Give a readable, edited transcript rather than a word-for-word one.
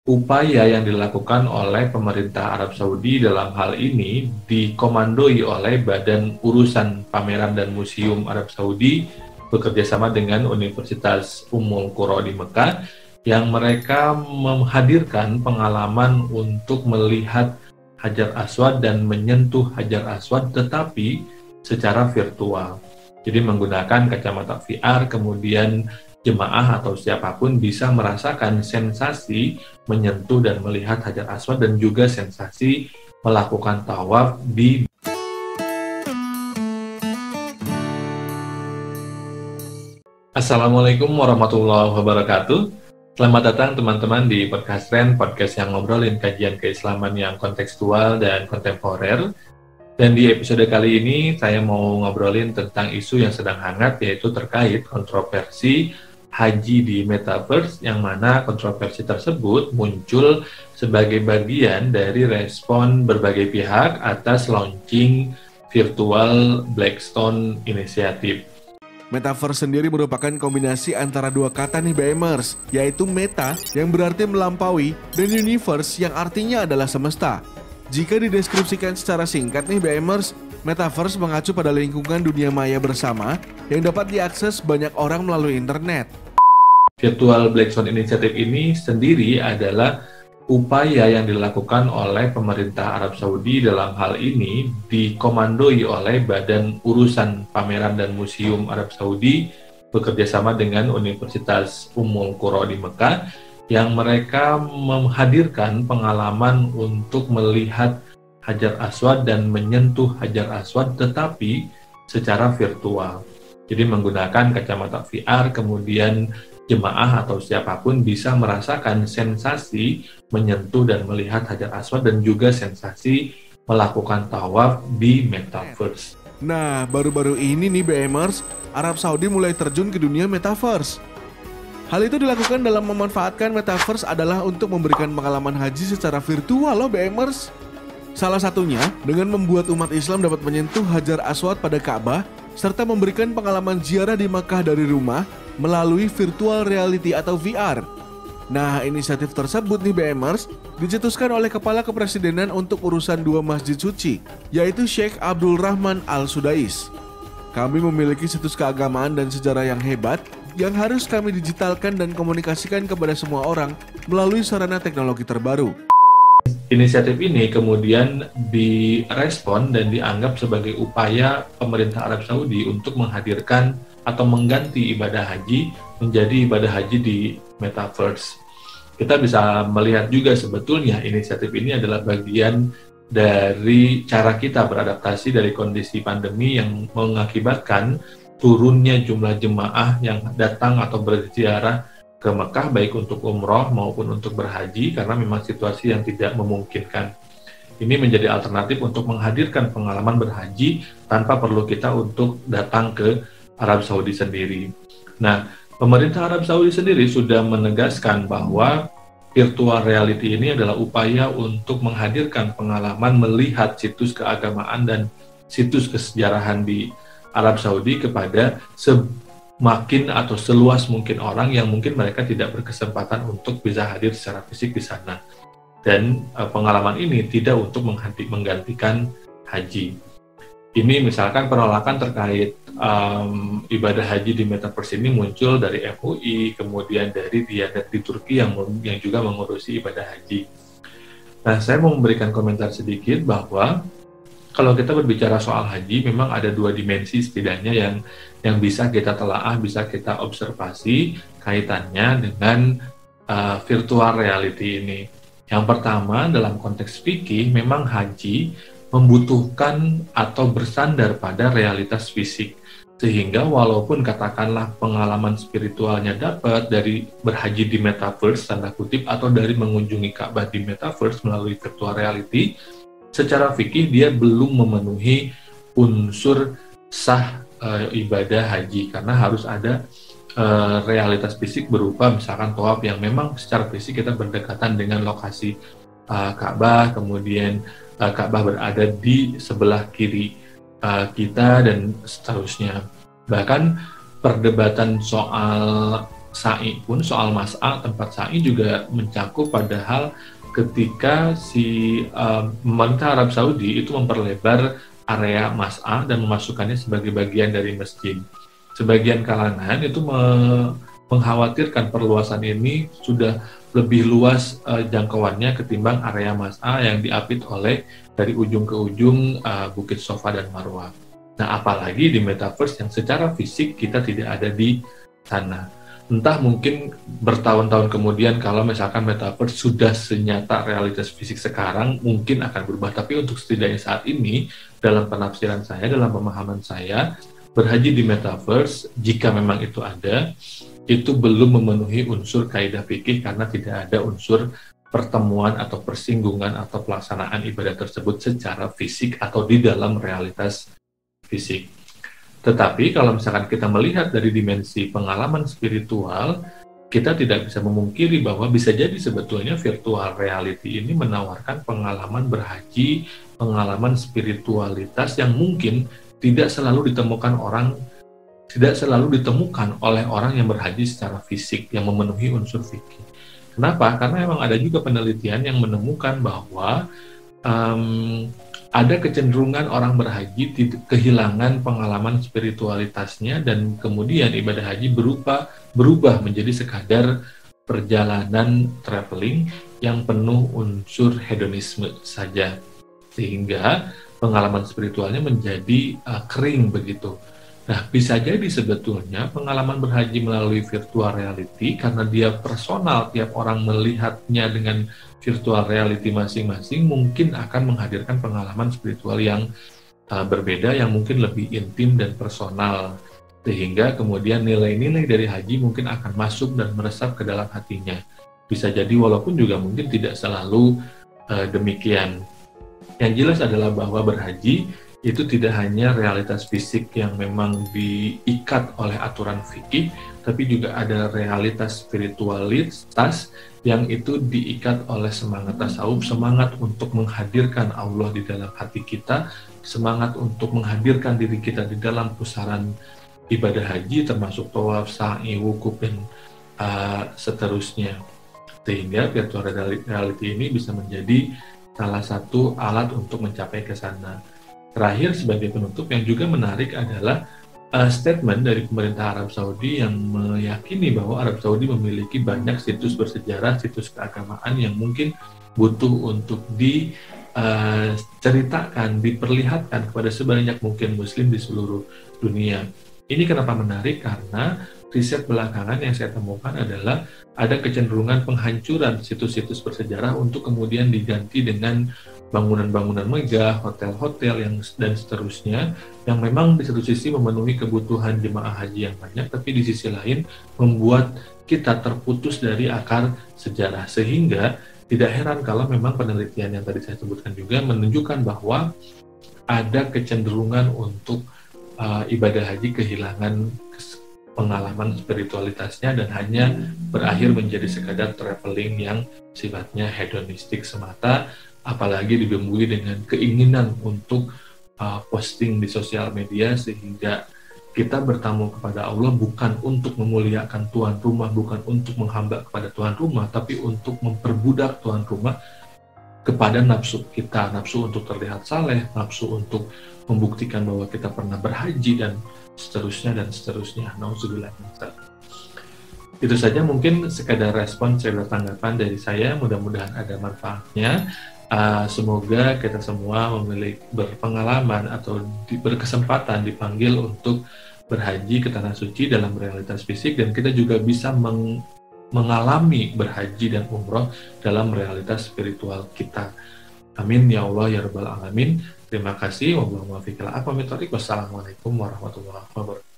upaya yang dilakukan oleh pemerintah Arab Saudi dalam hal ini dikomandoi oleh Badan Urusan Pameran dan Museum Arab Saudi bekerjasama dengan Universitas Ummul Qura di Mekah, yang mereka menghadirkan pengalaman untuk melihat Hajar Aswad dan menyentuh Hajar Aswad tetapi secara virtual. Jadi menggunakan kacamata VR, kemudian jemaah atau siapapun bisa merasakan sensasi menyentuh dan melihat Hajar Aswad dan juga sensasi melakukan tawaf di. Assalamualaikum warahmatullahi wabarakatuh. Selamat datang teman-teman di podcast Ren, podcast yang ngobrolin kajian keislaman yang kontekstual dan kontemporer. Dan di episode kali ini saya mau ngobrolin tentang isu yang sedang hangat, yaitu terkait kontroversi haji di Metaverse, yang mana kontroversi tersebut muncul sebagai bagian dari respon berbagai pihak atas launching virtual Blackstone Initiative. Metaverse sendiri merupakan kombinasi antara dua kata nih BMers, yaitu meta yang berarti melampaui dan universe yang artinya adalah semesta. Jika dideskripsikan secara singkat nih BMers, Metaverse mengacu pada lingkungan dunia maya bersama yang dapat diakses banyak orang melalui internet. Virtual Blackstone Initiative ini sendiri adalah upaya yang dilakukan oleh pemerintah Arab Saudi, dalam hal ini dikomandoi oleh Badan Urusan Pameran dan Museum Arab Saudi bekerjasama dengan Universitas Ummul Qura di Mekah, yang mereka menghadirkan pengalaman untuk melihat Hajar Aswad dan menyentuh Hajar Aswad tetapi secara virtual. Jadi menggunakan kacamata VR, kemudian jemaah atau siapapun bisa merasakan sensasi menyentuh dan melihat Hajar Aswad dan juga sensasi melakukan tawaf di Metaverse. Nah, baru-baru ini nih BMers, Arab Saudi mulai terjun ke dunia Metaverse. Hal itu dilakukan dalam memanfaatkan Metaverse adalah untuk memberikan pengalaman haji secara virtual loh BMers. Salah satunya dengan membuat umat Islam dapat menyentuh Hajar Aswad pada Ka'bah serta memberikan pengalaman ziarah di Makkah dari rumah melalui virtual reality atau VR. Nah, inisiatif tersebut nih BMers dicetuskan oleh Kepala Kepresidenan untuk urusan dua masjid suci, yaitu Sheikh Abdul Rahman Al-Sudais. Kami memiliki situs keagamaan dan sejarah yang hebat yang harus kami digitalkan dan komunikasikan kepada semua orang melalui sarana teknologi terbaru. Inisiatif ini kemudian direspon dan dianggap sebagai upaya pemerintah Arab Saudi untuk menghadirkan atau mengganti ibadah haji menjadi ibadah haji di Metaverse. Kita bisa melihat juga sebetulnya inisiatif ini adalah bagian dari cara kita beradaptasi dari kondisi pandemi yang mengakibatkan turunnya jumlah jemaah yang datang atau berziarah ke Mekah, baik untuk umroh maupun untuk berhaji, karena memang situasi yang tidak memungkinkan. Ini menjadi alternatif untuk menghadirkan pengalaman berhaji tanpa perlu kita untuk datang ke Arab Saudi sendiri. Nah, pemerintah Arab Saudi sendiri sudah menegaskan bahwa virtual reality ini adalah upaya untuk menghadirkan pengalaman melihat situs keagamaan dan situs kesejarahan di Arab Saudi kepada semakin atau seluas mungkin orang yang mungkin mereka tidak berkesempatan untuk bisa hadir secara fisik di sana. Dan pengalaman ini tidak untuk menggantikan haji. Ini misalkan penolakan terkait ibadah haji di Metaverse ini muncul dari MUI, kemudian dari Diyanet di Turki yang juga mengurusi ibadah haji. Nah, saya mau memberikan komentar sedikit bahwa kalau kita berbicara soal haji, memang ada dua dimensi setidaknya yang bisa kita telaah, bisa kita observasi kaitannya dengan virtual reality ini. Yang pertama, dalam konteks fikih, memang haji membutuhkan atau bersandar pada realitas fisik. Sehingga walaupun katakanlah pengalaman spiritualnya dapat dari berhaji di Metaverse, tanda kutip, atau dari mengunjungi Ka'bah di Metaverse melalui virtual reality, secara fikih dia belum memenuhi unsur sah ibadah haji, karena harus ada realitas fisik berupa misalkan tawaf yang memang secara fisik kita berdekatan dengan lokasi Ka'bah, kemudian Ka'bah berada di sebelah kiri kita dan seterusnya. Bahkan perdebatan soal sa'i pun, soal mas'a tempat sa'i juga mencakup padahal ketika si pemerintah Arab Saudi itu memperlebar area mas'a dan memasukkannya sebagai bagian dari masjid. Sebagian kalangan itu mengkhawatirkan perluasan ini sudah lebih luas jangkauannya ketimbang area mas'a yang diapit oleh dari ujung ke ujung Bukit Sofa dan Marwah. Nah, apalagi di metaverse yang secara fisik kita tidak ada di sana. Entah mungkin bertahun-tahun kemudian kalau misalkan metaverse sudah senyata realitas fisik sekarang mungkin akan berubah, tapi untuk setidaknya saat ini dalam penafsiran saya, dalam pemahaman saya, berhaji di metaverse jika memang itu ada, itu belum memenuhi unsur kaidah fikih karena tidak ada unsur pertemuan atau persinggungan atau pelaksanaan ibadah tersebut secara fisik atau di dalam realitas fisik. Tetapi kalau misalkan kita melihat dari dimensi pengalaman spiritual, kita tidak bisa memungkiri bahwa bisa jadi sebetulnya virtual reality ini menawarkan pengalaman berhaji, pengalaman spiritualitas yang mungkin tidak selalu ditemukan oleh orang yang berhaji secara fisik yang memenuhi unsur fikih. Kenapa? Karena memang ada juga penelitian yang menemukan bahwa ada kecenderungan orang berhaji kehilangan pengalaman spiritualitasnya dan kemudian ibadah haji berubah menjadi sekadar perjalanan traveling yang penuh unsur hedonisme saja, sehingga pengalaman spiritualnya menjadi kering begitu. Nah, bisa jadi sebetulnya pengalaman berhaji melalui virtual reality karena dia personal, tiap orang melihatnya dengan virtual reality masing-masing mungkin akan menghadirkan pengalaman spiritual yang berbeda, yang mungkin lebih intim dan personal, sehingga kemudian nilai-nilai dari haji mungkin akan masuk dan meresap ke dalam hatinya. Bisa jadi walaupun juga mungkin tidak selalu demikian. Yang jelas adalah bahwa berhaji itu tidak hanya realitas fisik yang memang diikat oleh aturan fikih, tapi juga ada realitas spiritualitas yang itu diikat oleh semangat tasawuf, semangat untuk menghadirkan Allah di dalam hati kita, semangat untuk menghadirkan diri kita di dalam pusaran ibadah haji, termasuk tawaf, sa'i, wukuf, dan seterusnya. Sehingga virtual reality ini bisa menjadi salah satu alat untuk mencapai ke sana. Terakhir sebagai penutup yang juga menarik adalah statement dari pemerintah Arab Saudi yang meyakini bahwa Arab Saudi memiliki banyak situs bersejarah, situs keagamaan yang mungkin butuh untuk diceritakan, diperlihatkan kepada sebanyak mungkin muslim di seluruh dunia. Ini kenapa menarik? Karena riset belakangan yang saya temukan adalah ada kecenderungan penghancuran situs-situs bersejarah untuk kemudian diganti dengan bangunan-bangunan megah, hotel-hotel dan seterusnya, yang memang di satu sisi memenuhi kebutuhan jemaah haji yang banyak, tapi di sisi lain membuat kita terputus dari akar sejarah. Sehingga tidak heran kalau memang penelitian yang tadi saya sebutkan juga menunjukkan bahwa ada kecenderungan untuk ibadah haji kehilangan pengalaman spiritualitasnya dan hanya berakhir menjadi sekadar traveling yang sifatnya hedonistik semata, apalagi dibumbui dengan keinginan untuk posting di sosial media, sehingga kita bertamu kepada Allah bukan untuk memuliakan tuan rumah, bukan untuk menghamba kepada tuan rumah, tapi untuk memperbudak tuan rumah kepada nafsu kita, nafsu untuk terlihat saleh, nafsu untuk membuktikan bahwa kita pernah berhaji, dan seterusnya. Nauzubillah. Itu saja mungkin sekadar respon serta tanggapan dari saya, mudah-mudahan ada manfaatnya. Semoga kita semua berpengalaman atau berkesempatan dipanggil untuk berhaji ke Tanah Suci dalam realitas fisik, dan kita juga bisa mengalami berhaji dan umroh dalam realitas spiritual kita. Amin ya Allah ya Rabbal Alamin. Terima kasih. Wassalamualaikum warahmatullahi wabarakatuh.